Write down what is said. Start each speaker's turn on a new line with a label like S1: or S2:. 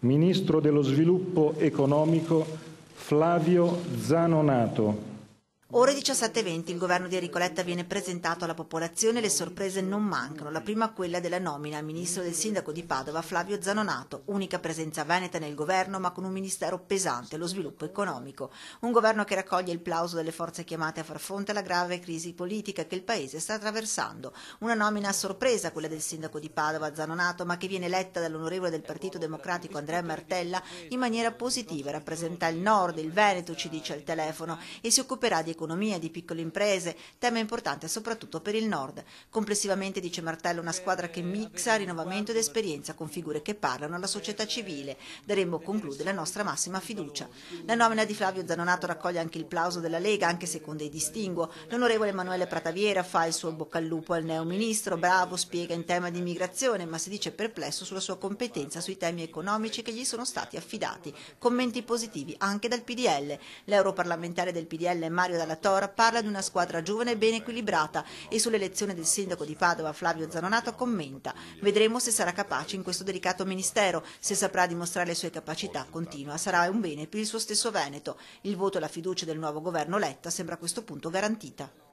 S1: Ministro dello Sviluppo Economico Flavio Zanonato.
S2: Ore 17:20 il governo di Enrico Letta viene presentato alla popolazione e le sorprese non mancano. La prima quella della nomina al ministro del sindaco di Padova Flavio Zanonato, unica presenza veneta nel governo ma con un ministero pesante, lo sviluppo economico. Un governo che raccoglie il plauso delle forze chiamate a far fronte alla grave crisi politica che il paese sta attraversando. Una nomina a sorpresa quella del sindaco di Padova Zanonato, ma che viene eletta dall'onorevole del Partito Democratico Andrea Martella in maniera positiva. Rappresenta il Nord, il Veneto, ci dice al telefono, e si occuperà di economia, di piccole imprese, tema importante soprattutto per il Nord. Complessivamente, dice Martello, una squadra che mixa rinnovamento ed esperienza con figure che parlano alla società civile. Daremo, conclude, la nostra massima fiducia. La nomina di Flavio Zanonato raccoglie anche il plauso della Lega, anche se con dei distinguo. L'onorevole Emanuele Prataviera fa il suo bocca al lupo al neo ministro, bravo, spiega in tema di immigrazione, ma si dice perplesso sulla sua competenza sui temi economici che gli sono stati affidati. Commenti positivi anche dal PDL. L'europarlamentare del PDL Mario Dalla Tora parla di una squadra giovane e ben equilibrata e sull'elezione del sindaco di Padova Flavio Zanonato commenta: vedremo se sarà capace in questo delicato ministero, se saprà dimostrare le sue capacità, continua, sarà un bene per il suo stesso Veneto. Il voto e la fiducia del nuovo governo Letta sembra a questo punto garantita.